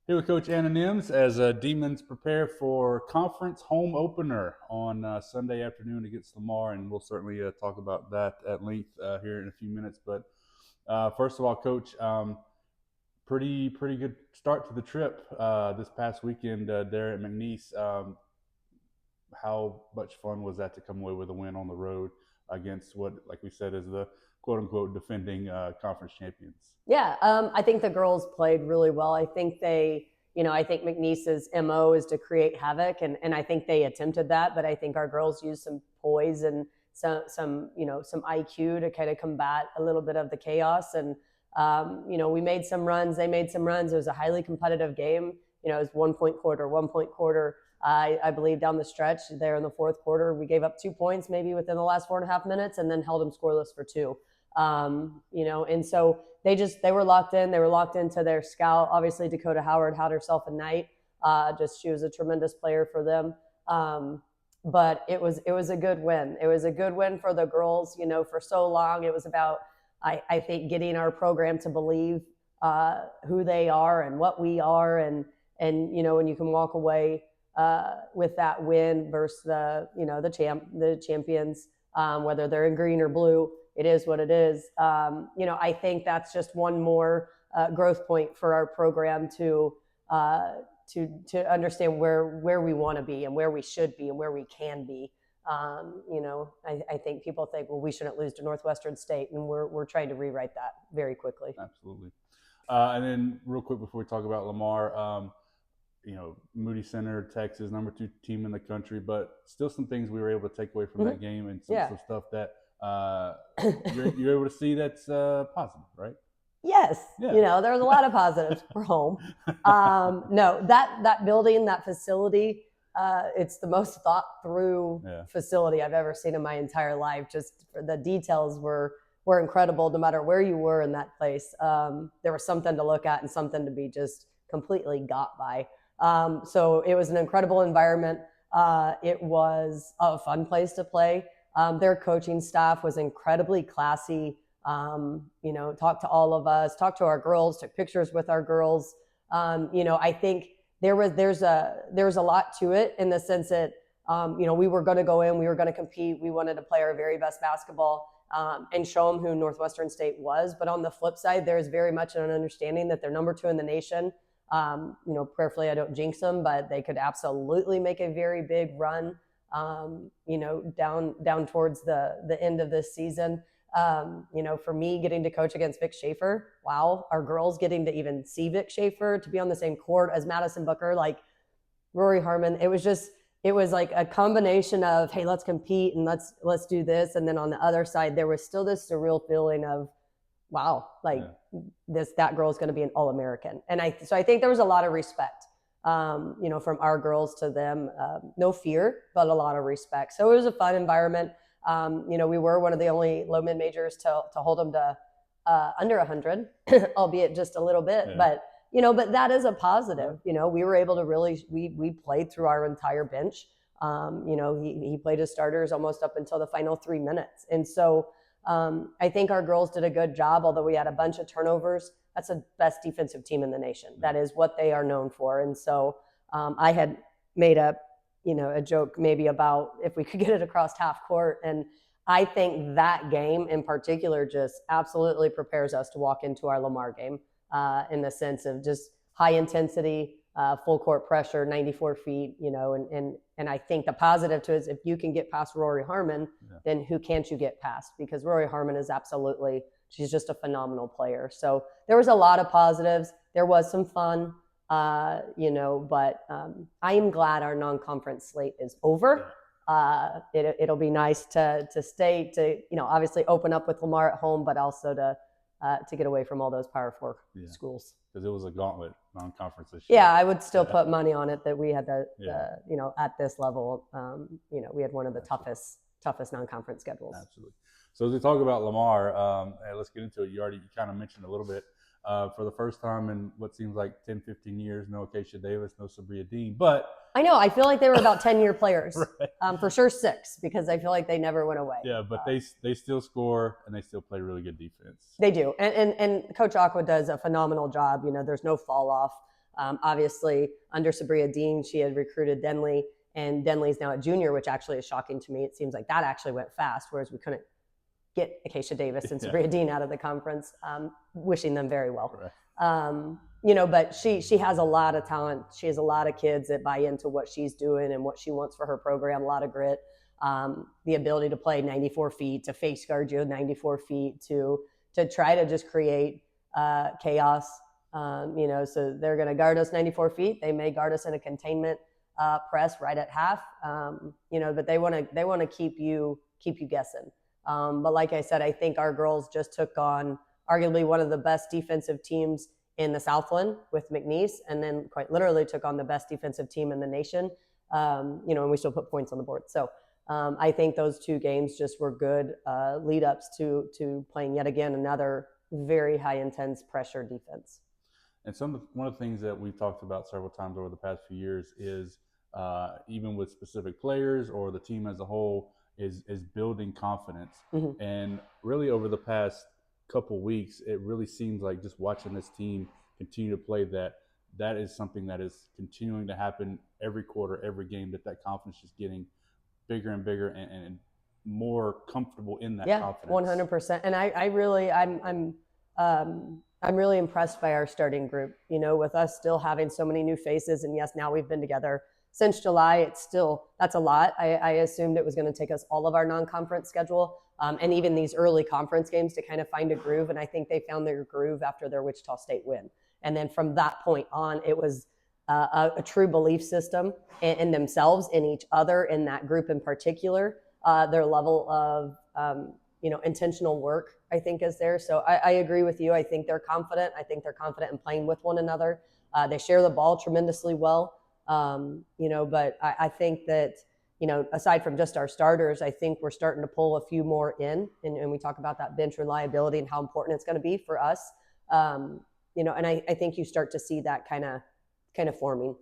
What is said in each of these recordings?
Here with Coach Anna Nimz as Demons prepare for conference home opener on Sunday afternoon against Lamar, and we'll certainly talk about that at length here in a few minutes. But first of all, Coach, pretty good start to the trip this past weekend there at McNeese. How much fun was that to come away with a win on the road against what, like we said, is the quote unquote defending conference champions? Yeah, I think the girls played really well. I think I think McNeese's MO is to create havoc, and I think they attempted that, but I think our girls used some poise and some IQ to kind of combat a little bit of the chaos. And we made some runs, they made some runs. It was a highly competitive game. It was 1 point quarter, 1 point quarter. I believe down the stretch there in the fourth quarter, we gave up 2 points maybe within the last 4.5 minutes, and then held them scoreless for two. And so they were locked in. They were locked into their scout. Obviously, Dakota Howard had herself a night. She was a tremendous player for them. But it was a good win. It was a good win for the girls. For so long it was about I think getting our program to believe who they are and what we are, and when you can walk away with that win versus the champions, whether they're in green or blue. It is what it is. I think that's just one more growth point for our program to understand where we want to be and where we should be and where we can be. I think people think, well, we shouldn't lose to Northwestern State, and we're trying to rewrite that very quickly. Absolutely. And then real quick before we talk about Lamar, Moody Center, Texas, number 2 team in the country, but still some things we were able to take away from that game, and some stuff that you're able to see that's positive, right? Yes. Yeah. There's a lot of positives for home. No, that building, that facility, it's the most thought through facility I've ever seen in my entire life. Just the details were incredible. No matter where you were in that place, there was something to look at and something to be just completely got by. So it was an incredible environment. It was a fun place to play. Their coaching staff was incredibly classy. Talked to all of us, talked to our girls, took pictures with our girls. I think there's a lot to it in the sense that, we were going to go in, we were going to compete. We wanted to play our very best basketball, and show them who Northwestern State was. But on the flip side, there's very much an understanding that they're number 2 in the nation. Prayerfully, I don't jinx them, but they could absolutely make a very big run, down towards the end of this season. For me, getting to coach against Vic Schaefer, wow, our girls getting to even see Vic Schaefer, to be on the same court as Madison Booker, like Rory Harmon. It was like a combination of, hey, let's compete and let's do this. And then on the other side, there was still this surreal feeling of, wow, that girl is going to be an All-American. And I think there was a lot of respect, from our girls to them. No fear, but a lot of respect. So it was a fun environment. We were one of the only low mid majors to hold them to under 100, albeit just a little bit. Yeah. But that is a positive. We were able to really we played through our entire bench. He played his starters almost up until the final 3 minutes, and so. I think our girls did a good job, although we had a bunch of turnovers. That's the best defensive team in the nation. That is what they are known for. And so I had made a joke maybe about if we could get it across half court. And I think that game in particular just absolutely prepares us to walk into our Lamar game, in the sense of just high intensity, full court pressure, 94 feet, and I think the positive to it is if you can get past Rory Harmon, then who can't you get past? Because Rory Harmon is she's just a phenomenal player. So there was a lot of positives. There was some fun, but I am glad our non-conference slate is over. It'll be nice to stay, to, obviously open up with Lamar at home, but also to get away from all those Power 4 schools. Because it was a gauntlet non-conference this year. Yeah, I would still put money on it that we had at this level, we had one of the toughest non-conference schedules. Absolutely. So as we talk about Lamar, let's get into it. You kind of mentioned a little bit For the first time in what seems like 10, 15 years, no Acacia Davis, no Sabria Dean. But I know, I feel like they were about 10-year players. Right. For sure 6, because I feel like they never went away. Yeah, but they still score and they still play really good defense. They do. And Coach Aqua does a phenomenal job. You know, there's no fall off. Obviously, under Sabria Dean, she had recruited Denley, and Denley's now a junior, which actually is shocking to me. It seems like that actually went fast, whereas we couldn't get Acacia Davis and Sabria Dean out of the conference. Wishing them very well. Right. You know, but she has a lot of talent. She has a lot of kids that buy into what she's doing and what she wants for her program. A lot of grit, the ability to play 94 feet, to face guard you 94 feet, to try to just create chaos. You know, so they're going to guard us 94 feet. They may guard us in a containment press right at half. You know, but they want to keep you guessing. But like I said, I think our girls just took on arguably one of the best defensive teams in the Southland with McNeese, and then quite literally took on the best defensive team in the nation. You know, and we still put points on the board. So I think those 2 games just were good lead ups to playing yet again another very high intense pressure defense. And one of the things that we've talked about several times over the past few years is even with specific players or the team as a whole is building confidence. Mm-hmm. And really over the past couple weeks, it really seems like just watching this team continue to play that is something that is continuing to happen every quarter, every game, that confidence is getting bigger and bigger and more comfortable in that confidence. 100%. And I'm really impressed by our starting group, you know, with us still having so many new faces. And yes, now we've been together since July. That's a lot. I assumed it was going to take us all of our non-conference schedule and even these early conference games to kind of find a groove. And I think they found their groove after their Wichita State win. And then from that point on, it was a true belief system in themselves, in each other, in that group in particular. Their level of, you know, intentional work, I think, is there. So I agree with you. I think they're confident. I think they're confident in playing with one another. They share the ball tremendously well. You know, but I think that, you know, aside from just our starters, I think we're starting to pull a few more in, and we talk about that bench reliability and how important it's going to be for us. You know, and I think you start to see that kind of forming.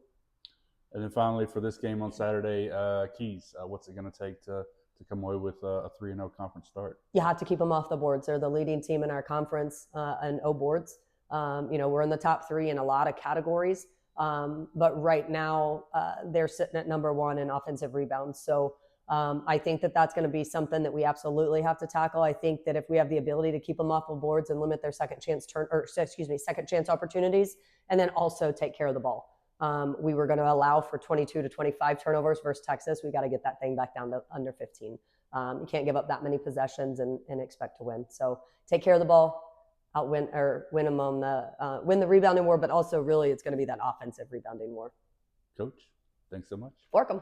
And then finally, for this game on Saturday, Keys, what's it going to take to come away with a 3-0 conference start? You have to keep them off the boards. They're the leading team in our conference in O boards. You know, we're in the top 3 in a lot of categories. But right now, they're sitting at number 1 in offensive rebounds. So I think that that's going to be something that we absolutely have to tackle. I think that if we have the ability to keep them off the boards and limit their second chance opportunities, and then also take care of the ball. We were going to allow for 22 to 25 turnovers versus Texas. We got to get that thing back down to under 15. You can't give up that many possessions and expect to win. So take care of the ball. Win them on the rebounding war, but also really it's going to be that offensive rebounding war. Coach, thanks so much. Welcome.